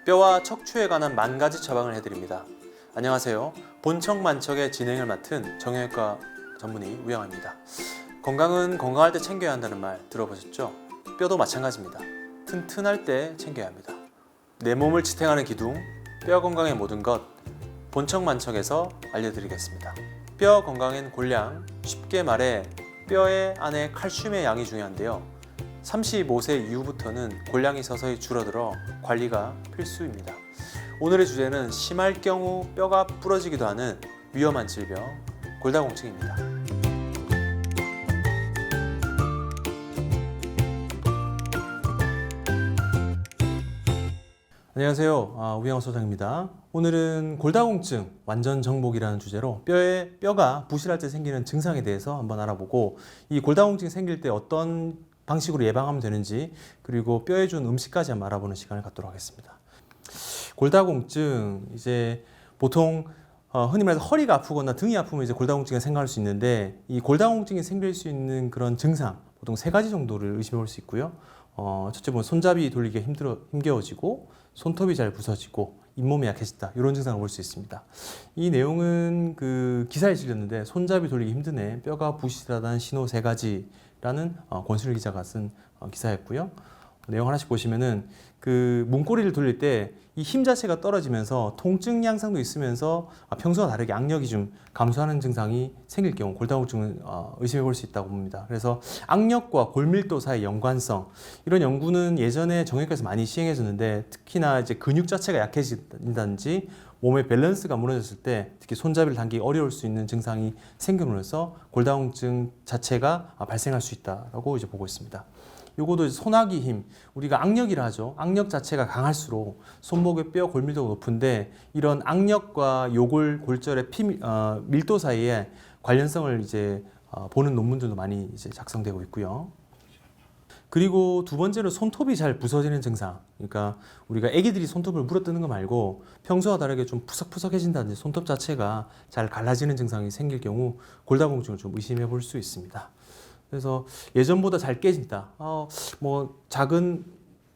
뼈와 척추에 관한 10,000가지 처방을 해드립니다. 안녕하세요. 본척만척의 진행을 맡은 정형외과 전문의 우영아입니다. 건강은 건강할 때 챙겨야 한다는 말 들어보셨죠? 뼈도 마찬가지입니다. 튼튼할 때 챙겨야 합니다. 내 몸을 지탱하는 기둥, 뼈 건강의 모든 것, 본척만척에서 알려드리겠습니다. 뼈 건강엔 골량, 쉽게 말해 뼈의 안에 칼슘의 양이 중요한데요. 35세 이후부터는 골량이 서서히 줄어들어 관리가 필수입니다. 오늘의 주제는 심할 경우 뼈가 부러지기도 하는 위험한 질병, 골다공증입니다. 안녕하세요. 우영아 소장입니다. 오늘은 골다공증 완전 정복이라는 주제로 뼈가 부실할 때 생기는 증상에 대해서 한번 알아보고, 이 골다공증이 생길 때 어떤 방식으로 예방하면 되는지, 그리고 뼈에 좋은 음식까지 한번 알아보는 시간을 갖도록 하겠습니다. 골다공증, 이제 보통 흔히 말해서 허리가 아프거나 등이 아프면 이제 골다공증이 생겨날 수 있는데, 이 골다공증이 생길 수 있는 그런 증상 보통 3가지 정도를 의심해 볼 수 있고요. 첫째 보면 손잡이 돌리기가 힘겨워지고, 손톱이 잘 부서지고, 잇몸이 약해진다, 이런 증상을 볼 수 있습니다. 이 내용은 그 기사에 실렸는데, 손잡이 돌리기 힘드네, 뼈가 부실하다는 신호 3가지라는 권순일 기자가 쓴 기사였고요. 내용 하나씩 보시면은 그 문고리를 돌릴 때 이 힘 자체가 떨어지면서 통증 양상도 있으면서 평소와 다르게 악력이 좀 감소하는 증상이 생길 경우 골다공증을 의심해 볼 수 있다고 봅니다. 그래서 악력과 골밀도 사이 연관성, 이런 연구는 예전에 정형외과에서 많이 시행해졌는데, 특히나 이제 근육 자체가 약해진다든지 몸의 밸런스가 무너졌을 때 특히 손잡이를 당기기 어려울 수 있는 증상이 생겨나면서 골다공증 자체가 발생할 수 있다라고 이제 보고 있습니다. 요거도 소나기 힘, 우리가 악력이라 하죠. 악력 자체가 강할수록 손목의 뼈 골밀도가 높은데, 이런 악력과 요골 골절의 밀도 사이에 관련성을 이제 보는 논문들도 많이 이제 작성되고 있고요. 그리고 두 번째로 손톱이 잘 부서지는 증상. 그러니까 우리가 애기들이 손톱을 물어뜯는 거 말고 평소와 다르게 좀 푸석푸석해진다든지 손톱 자체가 잘 갈라지는 증상이 생길 경우 골다공증을 좀 의심해 볼 수 있습니다. 그래서 예전보다 잘 깨진다, 뭐 작은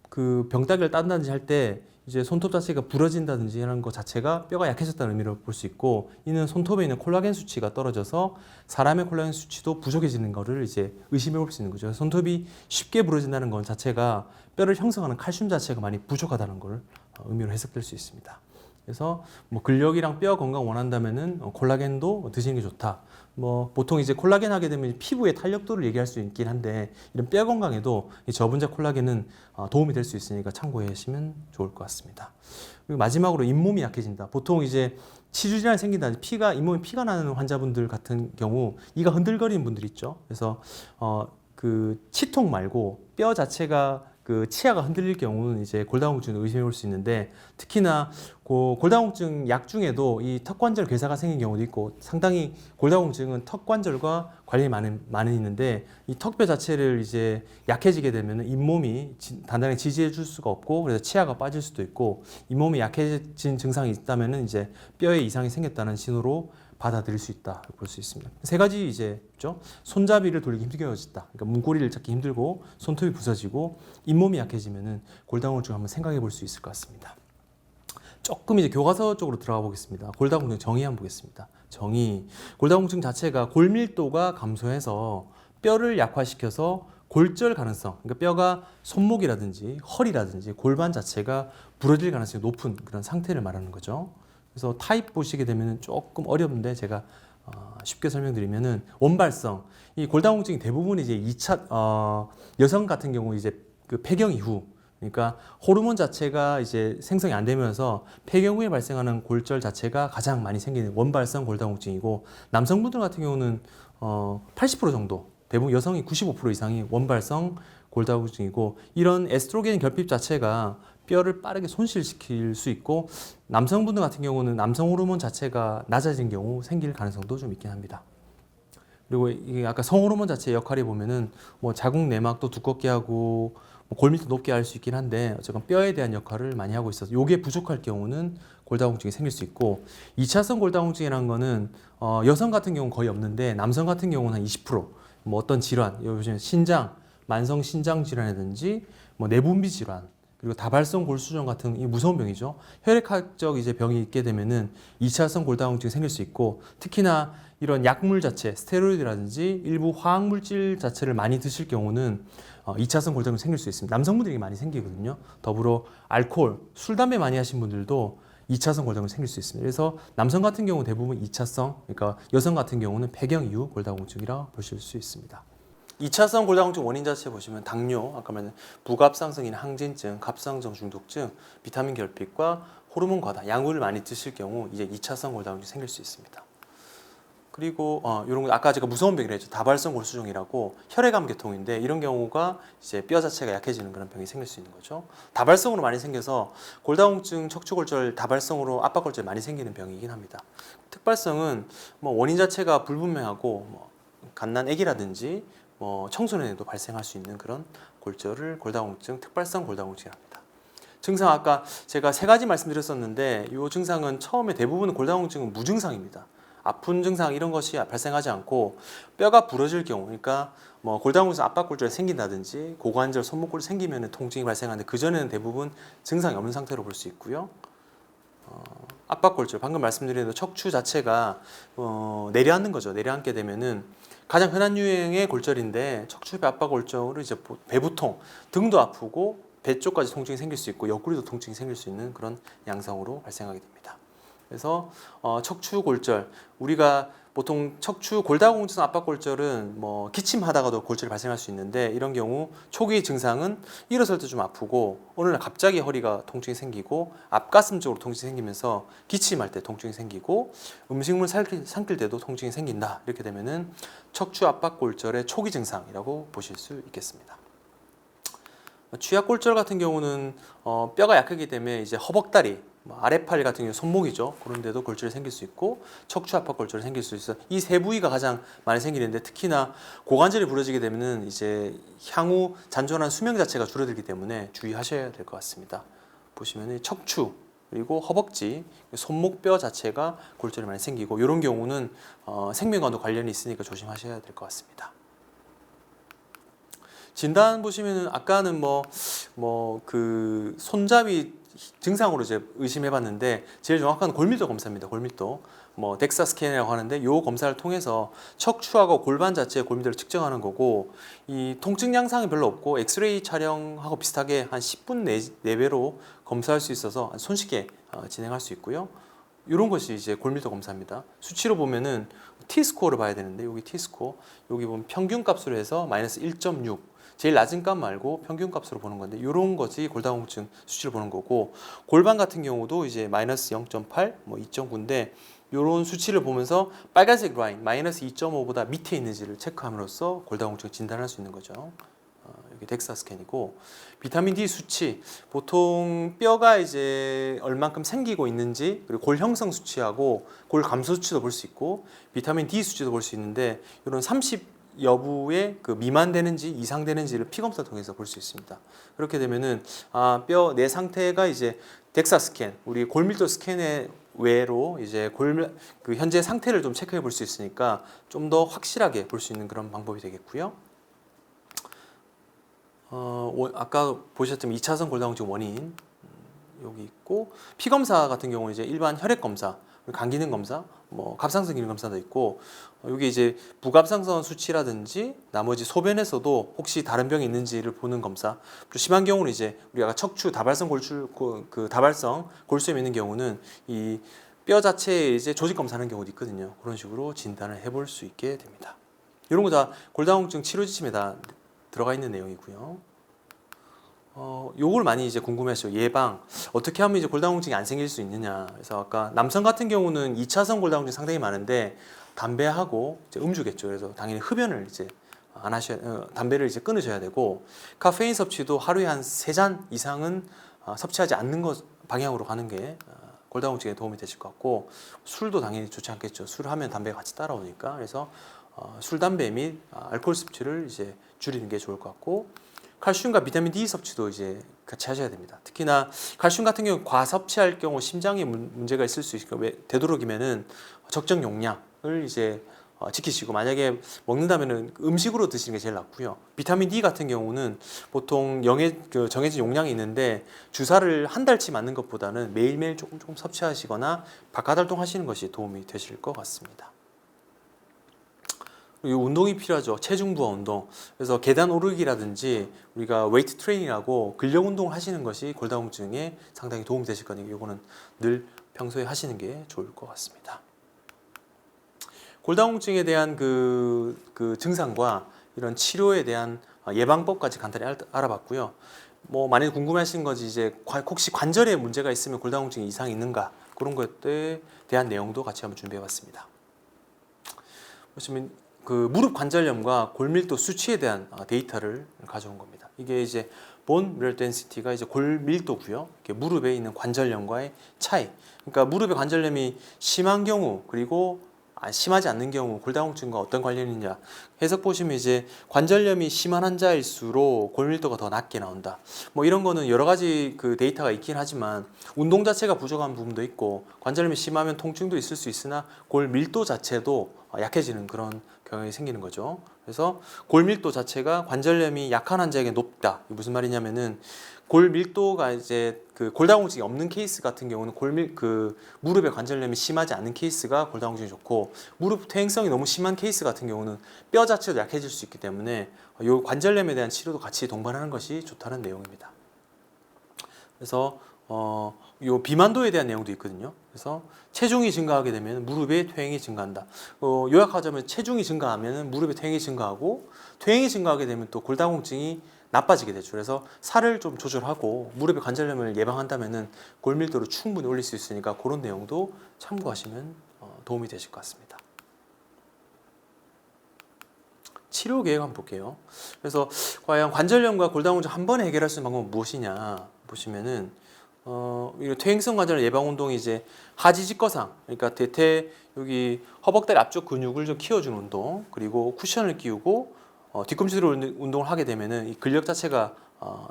그 병따개를 딴다든지 할 때 이제 손톱 자체가 부러진다든지 하는 것 자체가 뼈가 약해졌다는 의미로 볼 수 있고, 이는 손톱에 있는 콜라겐 수치가 떨어져서 사람의 콜라겐 수치도 부족해지는 것을 이제 의심해 볼 수 있는 거죠. 손톱이 쉽게 부러진다는 것 자체가 뼈를 형성하는 칼슘 자체가 많이 부족하다는 걸 의미로 해석될 수 있습니다. 그래서 뭐 근력이랑 뼈 건강 원한다면은 콜라겐도 드시는 게 좋다. 뭐 보통 이제 콜라겐 하게 되면 피부의 탄력도를 얘기할 수 있긴 한데, 이런 뼈 건강에도 이 저분자 콜라겐은 도움이 될 수 있으니까 참고해 주시면 좋을 것 같습니다. 그리고 마지막으로 잇몸이 약해진다. 보통 이제 치주질환이 생긴다, 잇몸에 피가 나는 환자분들 같은 경우 이가 흔들거리는 분들 있죠. 그래서 그 치통 말고 뼈 자체가 그 치아가 흔들릴 경우는 이제 골다공증을 의심해 볼 수 있는데, 특히나 골다공증 약 중에도 이 턱관절 괴사가 생긴 경우도 있고, 상당히 골다공증은 턱관절과 관련이 많이 있는데, 이 턱뼈 자체를 이제 약해지게 되면 잇몸이 단단히 지지해 줄 수가 없고, 그래서 치아가 빠질 수도 있고, 잇몸이 약해진 증상이 있다면 이제 뼈에 이상이 생겼다는 신호로 받아들일 수 있다 볼 수 있습니다. 3가지 이제 있죠. 손잡이를 돌리기 힘겨워졌다, 그러니까 문고리를 잡기 힘들고 손톱이 부서지고 잇몸이 약해지면은 골다공증 한번 생각해 볼 수 있을 것 같습니다. 조금 이제 교과서 쪽으로 들어가 보겠습니다. 골다공증 정의 한번 보겠습니다. 정의. 골다공증 자체가 골밀도가 감소해서 뼈를 약화시켜서 골절 가능성, 그러니까 뼈가 손목이라든지 허리라든지 골반 자체가 부러질 가능성이 높은 그런 상태를 말하는 거죠. 그래서 타입 보시게 되면 조금 어렵는데, 제가 쉽게 설명드리면은 원발성. 이 골다공증이 대부분 이제 2차 여성 같은 경우 이제 그 폐경 이후, 그러니까 호르몬 자체가 이제 생성이 안 되면서 폐경 후에 발생하는 골절 자체가 가장 많이 생기는 원발성 골다공증이고, 남성분들 같은 경우는 80% 정도, 대부분 여성이 95% 이상이 원발성 골다공증이고, 이런 에스트로겐 결핍 자체가 뼈를 빠르게 손실시킬 수 있고, 남성분들 같은 경우는 남성 호르몬 자체가 낮아진 경우 생길 가능성도 좀 있긴 합니다. 그리고 이게 아까 성호르몬 자체의 역할이 보면은 뭐 자궁 내막도 두껍게 하고 뭐 골밀도 높게 할 수 있긴 한데, 어쨌건 뼈에 대한 역할을 많이 하고 있어서 이게 부족할 경우는 골다공증이 생길 수 있고, 2차성 골다공증이라는 거는 여성 같은 경우는 거의 없는데, 남성 같은 경우는 한 20%, 뭐 어떤 질환, 요즘 신장, 만성 신장 질환이라든지 뭐 내분비 질환, 그리고 다발성 골수정 같은 이 무서운 병이죠. 혈액학적 이제 병이 있게 되면은 2차성 골다공증이 생길 수 있고, 특히나 이런 약물 자체, 스테로이드라든지 일부 화학 물질 자체를 많이 드실 경우는 2차성 골다공증이 생길 수 있습니다. 남성분들이 많이 생기거든요. 더불어 알코올, 술, 담배 많이 하신 분들도 2차성 골다공증이 생길 수 있습니다. 그래서 남성 같은 경우 대부분 2차성, 그러니까 여성 같은 경우는 폐경 이후 골다공증이라 보실 수 있습니다. 2차성 골다공증 원인 자체 보시면 당뇨, 아까 말한 부갑상선인 항진증, 갑상정 중독증, 비타민 결핍과 호르몬 과다, 약물을 많이 드실 경우 이제 2차성 골다공증이 생길 수 있습니다. 그리고 이런 거 아까 제가 무서운 병이라 했죠. 다발성 골수종이라고 혈액암 계통인데 이런 경우가 이제 뼈 자체가 약해지는 그런 병이 생길 수 있는 거죠. 다발성으로 많이 생겨서 골다공증, 척추골절, 다발성으로 압박골절 많이 생기는 병이긴 합니다. 특발성은 뭐 원인 자체가 불분명하고 뭐 갓난아기라든지 뭐 청소년에도 발생할 수 있는 그런 골절을 골다공증, 특발성 골다공증이랍니다. 증상 아까 제가 3가지 말씀드렸었는데 이 증상은 처음에 대부분 골다공증은 무증상입니다. 아픈 증상 이런 것이 발생하지 않고 뼈가 부러질 경우, 그러니까 뭐 골다공증 압박골절이 생긴다든지 고관절, 손목골이 생기면 통증이 발생하는데 그 전에는 대부분 증상이 없는 상태로 볼 수 있고요. 압박골절, 방금 말씀드린 대로 척추 자체가 내려앉는 거죠. 내려앉게 되면은 가장 흔한 유형의 골절인데 척추뼈 압박골절은 이제 배부통, 등도 아프고 배 쪽까지 통증이 생길 수 있고 옆구리도 통증이 생길 수 있는 그런 양상으로 발생하게 됩니다. 그래서 척추골절, 우리가 보통 척추 골다공증 압박골절은 뭐 기침하다가도 골절이 발생할 수 있는데 이런 경우 초기 증상은 일어설 때 좀 아프고 어느 날 갑자기 허리가 통증이 생기고 앞가슴 쪽으로 통증이 생기면서 기침할 때 통증이 생기고 음식물 삼킬 때도 통증이 생긴다. 이렇게 되면은 척추 압박골절의 초기 증상이라고 보실 수 있겠습니다. 취약골절 같은 경우는 뼈가 약하기 때문에 이제 허벅다리, 아랫팔 같은 경우 손목이죠. 그런 데도 골절이 생길 수 있고 척추 압박골절이 생길 수 있어. 이 세 부위가 가장 많이 생기는데 특히나 고관절이 부러지게 되면은 이제 향후 잔존한 수명 자체가 줄어들기 때문에 주의하셔야 될 것 같습니다. 보시면은 척추 그리고 허벅지, 손목뼈 자체가 골절이 많이 생기고 이런 경우는 생명과도 관련이 있으니까 조심하셔야 될 것 같습니다. 진단 보시면은 아까는 그 손잡이 증상으로 이제 의심해봤는데 제일 정확한 골밀도 검사입니다. 골밀도 덱사 스캔이라고 하는데 이 검사를 통해서 척추하고 골반 자체의 골밀도를 측정하는 거고 이 통증 양상이 별로 없고 엑스레이 촬영하고 비슷하게 한 10분 내외로 검사할 수 있어서 손쉽게 진행할 수 있고요. 이런 것이 이제 골밀도 검사입니다. 수치로 보면은 T스코어를 봐야 되는데 여기 T스코어 여기 보면 평균 값으로 해서 마이너스 1.6 제일 낮은 값 말고 평균 값으로 보는 건데 이런 것이 골다공증 수치를 보는 거고 골반 같은 경우도 이제 마이너스 0.8, 2.9인데 이런 수치를 보면서 빨간색 라인 마이너스 2.5보다 밑에 있는지를 체크함으로써 골다공증 진단할 수 있는 거죠. 여기 덱사 스캔이고 비타민 D 수치 보통 뼈가 이제 얼만큼 생기고 있는지 그리고 골 형성 수치하고 골 감소 수치도 볼 수 있고 비타민 D 수치도 볼 수 있는데 이런 30 여부에 그 미만되는지 이상되는지를 피 검사를 통해서 볼 수 있습니다. 그렇게 되면은 뼈 내 상태가 이제 덱사 스캔, 우리 골밀도 스캔의 외로 이제 그 현재 상태를 좀 체크해 볼 수 있으니까 좀 더 확실하게 볼 수 있는 그런 방법이 되겠고요. 아까 보셨지만 2차성 골다공증 원인 여기 있고 피 검사 같은 경우 이제 일반 혈액 검사, 간 기능 검사, 갑상선 기능 검사도 있고 여기 이제 부갑상선 수치라든지 나머지 소변에서도 혹시 다른 병이 있는지를 보는 검사. 또 심한 경우는 이제 우리가 척추 다발성 다발성 골수염이 있는 경우는 이 뼈 자체에 이제 조직 검사하는 경우도 있거든요. 그런 식으로 진단을 해볼 수 있게 됩니다. 이런 거 다 골다공증 치료 지침에 다 들어가 있는 내용이고요. 요걸 많이 이제 궁금해하시죠. 예방 어떻게 하면 이제 골다공증이 안 생길 수 있느냐. 그래서 아까 남성 같은 경우는 2차성 골다공증 상당히 많은데 담배하고 이제 음주겠죠. 그래서 당연히 흡연을 이제 안 하셔야 담배를 이제 끊으셔야 되고 카페인 섭취도 하루에 한 3잔 이상은 섭취하지 않는 것 방향으로 가는 게 골다공증에 도움이 되실 것 같고 술도 당연히 좋지 않겠죠. 술 하면 담배가 같이 따라오니까 그래서 술, 담배 및 알코올 섭취를 이제 줄이는 게 좋을 것 같고 칼슘과 비타민 D 섭취도 이제 같이 하셔야 됩니다. 특히나 칼슘 같은 경우 과섭취할 경우 심장에 문제가 있을 수 있으니까 되도록이면은 적정 용량을 이제 지키시고, 만약에 먹는다면은 음식으로 드시는 게 제일 낫고요. 비타민 D 같은 경우는 보통 정해진 용량이 있는데 주사를 한 달치 맞는 것보다는 매일매일 조금 섭취하시거나 바깥 활동하시는 것이 도움이 되실 것 같습니다. 그리고 운동이 필요하죠. 체중 부하 운동. 그래서 계단 오르기라든지 우리가 웨이트 트레이닝하고 근력 운동을 하시는 것이 골다공증에 상당히 도움이 되실 거니까 이거는 늘 평소에 하시는 게 좋을 것 같습니다. 골다공증에 대한 그 증상과 이런 치료에 대한 예방법까지 간단히 알아봤고요. 뭐 많이 궁금하신 거지 이제 혹시 관절에 문제가 있으면 골다공증 이상이 있는가 그런 것에 대한 내용도 같이 한번 준비해봤습니다. 보시면 그 무릎 관절염과 골밀도 수치에 대한 데이터를 가져온 겁니다. 이게 이제 본 미러럴 덴시티가 이제 골밀도고요. 무릎에 있는 관절염과의 차이. 그러니까 무릎의 관절염이 심한 경우 그리고 심하지 않는 경우 골다공증과 어떤 관련이 있냐 해석 보시면 이제 관절염이 심한 환자일수록 골밀도가 더 낮게 나온다. 뭐 이런 거는 여러 가지 그 데이터가 있긴 하지만 운동 자체가 부족한 부분도 있고 관절염이 심하면 통증도 있을 수 있으나 골밀도 자체도 약해지는 그런 경향이 생기는 거죠. 그래서 골밀도 자체가 관절염이 약한 환자에게 높다. 무슨 말이냐면은 골밀도가 이제 그 골다공증이 없는 케이스 같은 경우는 무릎의 관절염이 심하지 않은 케이스가 골다공증이 좋고 무릎 퇴행성이 너무 심한 케이스 같은 경우는 뼈 자체도 약해질 수 있기 때문에 이 관절염에 대한 치료도 같이 동반하는 것이 좋다는 내용입니다. 그래서 요 비만도에 대한 내용도 있거든요. 그래서 체중이 증가하게 되면 무릎의 퇴행이 증가한다. 요약하자면 체중이 증가하면 무릎의 퇴행이 증가하고 퇴행이 증가하게 되면 또 골다공증이 나빠지게 되죠. 그래서 살을 좀 조절하고 무릎의 관절염을 예방한다면은 골밀도를 충분히 올릴 수 있으니까 그런 내용도 참고하시면 도움이 되실 것 같습니다. 치료 계획 한번 볼게요. 그래서 과연 관절염과 골다공증 한 번에 해결할 수 있는 방법은 무엇이냐 보시면은 이 퇴행성 관절 예방 운동이 이제 하지직거상, 그러니까 대퇴 여기 허벅다리 앞쪽 근육을 좀 키워주는 운동, 그리고 쿠션을 끼우고 뒤꿈치로 운동을 하게 되면은 이 근력 자체가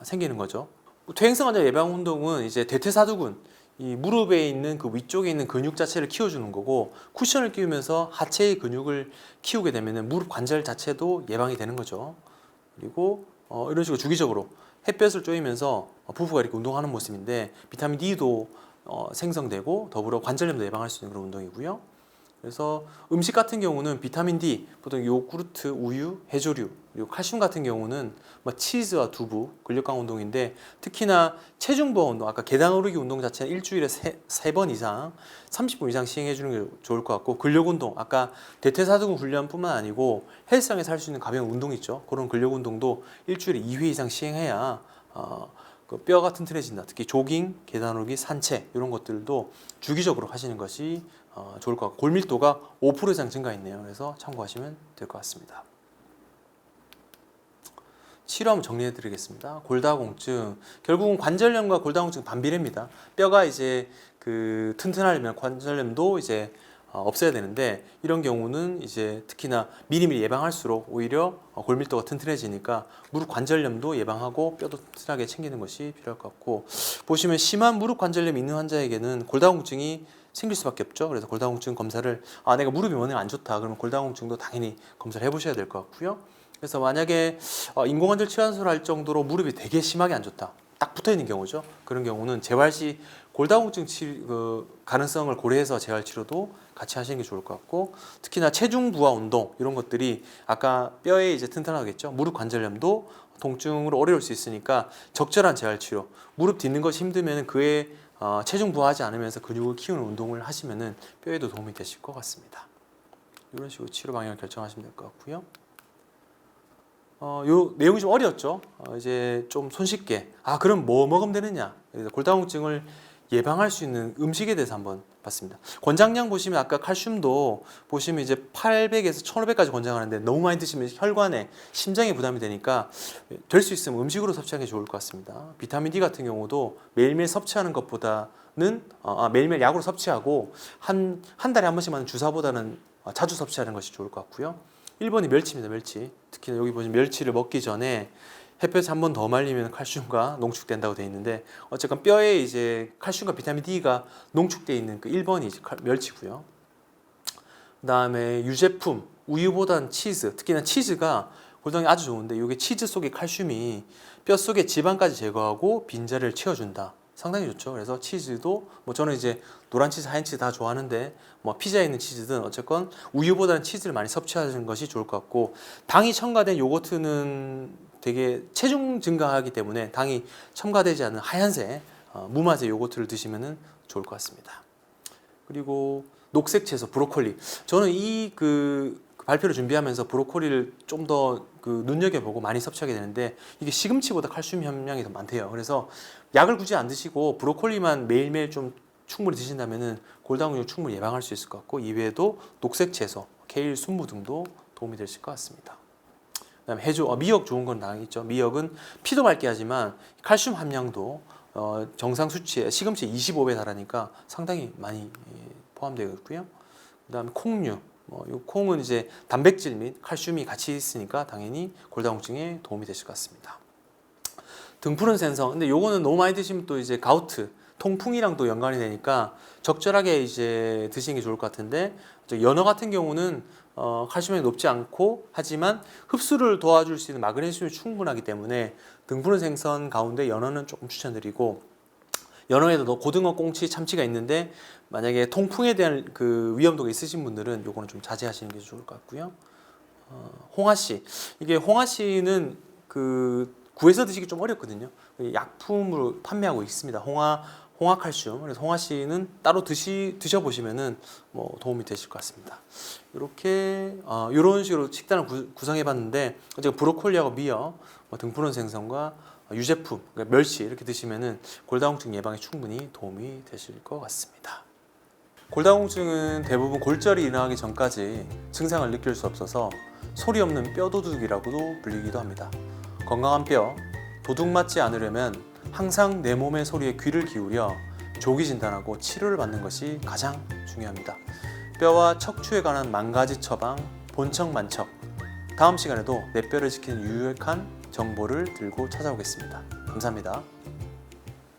생기는 거죠. 퇴행성 관절 예방 운동은 이제 대퇴사두근, 이 무릎에 있는 그 위쪽에 있는 근육 자체를 키워주는 거고 쿠션을 끼우면서 하체의 근육을 키우게 되면은 무릎 관절 자체도 예방이 되는 거죠. 그리고 이런 식으로 주기적으로 햇볕을 쬐면서 부부가 이렇게 운동하는 모습인데 비타민 D도 생성되고 더불어 관절염도 예방할 수 있는 그런 운동이고요. 그래서 음식 같은 경우는 비타민 D, 보통 요구르트, 우유, 해조류, 그리고 칼슘 같은 경우는 뭐 치즈와 두부, 근력 강화 운동인데 특히나 체중 부하 운동, 아까 계단 오르기 운동 자체는 일주일에 3번 이상, 30분 이상 시행해 주는 게 좋을 것 같고 근력 운동, 아까 대퇴사두근 훈련뿐만 아니고 헬스장에서 할 수 있는 가벼운 운동 있죠. 그런 근력 운동도 일주일에 2회 이상 시행해야 그 뼈가 튼튼해진다. 특히 조깅, 계단 오르기, 산책 이런 것들도 주기적으로 하시는 것이 좋을 것 같고 골밀도가 5% 이상 증가했네요. 그래서 참고하시면 될 것 같습니다. 치료 한번 정리해 드리겠습니다. 골다공증 결국은 관절염과 골다공증 반비례입니다. 뼈가 이제 그 튼튼하려면 관절염도 이제 없어야 되는데 이런 경우는 이제 특히나 미리미리 예방할수록 오히려 골밀도가 튼튼해지니까 무릎 관절염도 예방하고 뼈도 튼튼하게 챙기는 것이 필요할 것 같고 보시면 심한 무릎 관절염이 있는 환자에게는 골다공증이 생길 수밖에 없죠. 그래서 골다공증 검사를 내가 무릎이 워낙 안 좋다 그러면 골다공증도 당연히 검사를 해보셔야 될 것 같고요. 그래서 만약에 인공관절 치환술을 할 정도로 무릎이 되게 심하게 안 좋다. 딱 붙어 있는 경우죠. 그런 경우는 재활 시 골다공증 가능성을 고려해서 재활 치료도 같이 하시는 게 좋을 것 같고 특히나 체중 부하 운동 이런 것들이 아까 뼈에 이제 튼튼하겠죠. 무릎 관절염도 통증으로 어려울 수 있으니까 적절한 재활 치료. 무릎 딛는 것이 힘들면 그에 체중 부하하지 않으면서 근육을 키우는 운동을 하시면은 뼈에도 도움이 되실 것 같습니다. 이런 식으로 치료 방향을 결정하시면 될 것 같고요. 요 내용이 좀 어려웠죠. 이제 좀 손쉽게 그럼 뭐 먹으면 되느냐? 골다공증을 예방할 수 있는 음식에 대해서 한번 봤습니다. 권장량 보시면 아까 칼슘도 보시면 이제 800에서 1500까지 권장하는데 너무 많이 드시면 혈관에 심장에 부담이 되니까 될 수 있으면 음식으로 섭취하는 게 좋을 것 같습니다. 비타민 D 같은 경우도 매일매일 섭취하는 것보다는 매일매일 약으로 섭취하고 한 달에 한 번씩 맞는 주사보다는 자주 섭취하는 것이 좋을 것 같고요. 1번이 멸치입니다. 멸치. 특히 여기 보시면 멸치를 먹기 전에 햇볕에 한 번 더 말리면 칼슘과 농축된다고 되어 있는데 어쨌건 뼈에 이제 칼슘과 비타민 D가 농축되어 있는 그 1번이 이제 멸치고요. 그다음에 유제품, 우유보단 치즈, 특히나 치즈가 골다공증에 아주 좋은데 이게 치즈 속의 칼슘이 뼈 속의 지방까지 제거하고 빈자리를 채워준다. 상당히 좋죠. 그래서 치즈도 뭐 저는 이제 노란 치즈, 하얀 치즈 다 좋아하는데 뭐 피자에 있는 치즈든 어쨌건 우유보다는 치즈를 많이 섭취하는 것이 좋을 것 같고, 당이 첨가된 요거트는 되게 체중 증가하기 때문에 당이 첨가되지 않은 하얀색 무맛의 요거트를 드시면 좋을 것 같습니다. 그리고 녹색 채소, 브로콜리. 저는 이 발표를 준비하면서 브로콜리를 좀 더 눈여겨보고 많이 섭취하게 되는데 이게 시금치보다 칼슘 함량이 더 많대요. 그래서 약을 굳이 안 드시고 브로콜리만 매일매일 좀 충분히 드신다면은 골다공증 충분히 예방할 수 있을 것 같고, 이외에도 녹색 채소, 케일, 순무 등도 도움이 되실 것 같습니다. 그다음에 해조, 미역 좋은 건 당연히죠. 미역은 피도 맑게 하지만 칼슘 함량도 정상 수치에 시금치 25배 달하니까 상당히 많이 포함되어 있고요. 그다음에 콩류, 이 콩은 이제 단백질 및 칼슘이 같이 있으니까 당연히 골다공증에 도움이 되실 것 같습니다. 등푸른 생선, 근데 요거는 너무 많이 드시면 또 이제 가우트, 통풍이랑 또 연관이 되니까 적절하게 이제 드시는 게 좋을 것 같은데, 연어 같은 경우는 칼슘이 높지 않고 하지만 흡수를 도와줄 수 있는 마그네슘이 충분하기 때문에 등푸른 생선 가운데 연어는 조금 추천드리고, 연어에도 고등어, 꽁치, 참치가 있는데 만약에 통풍에 대한 위험도가 있으신 분들은 요거는 좀 자제하시는 게 좋을 것 같고요. 홍아씨, 이게 홍아씨는 구해서 드시기 좀 어렵거든요. 약품으로 판매하고 있습니다. 홍화칼슘. 그래서 홍아씨는 따로 드셔보시면은 뭐 도움이 되실 것 같습니다. 이렇게 이런 식으로 식단을 구성해봤는데, 제가 브로콜리하고 미역, 등푸른 생선과 유제품, 그러니까 멸치 이렇게 드시면은 골다공증 예방에 충분히 도움이 되실 것 같습니다. 골다공증은 대부분 골절이 일어나기 전까지 증상을 느낄 수 없어서 소리 없는 뼈도둑이라고도 불리기도 합니다. 건강한 뼈, 도둑 맞지 않으려면 항상 내 몸의 소리에 귀를 기울여 조기 진단하고 치료를 받는 것이 가장 중요합니다. 뼈와 척추에 관한 만가지 처방, 본척만척. 다음 시간에도 내 뼈를 지키는 유익한 정보를 들고 찾아오겠습니다. 감사합니다.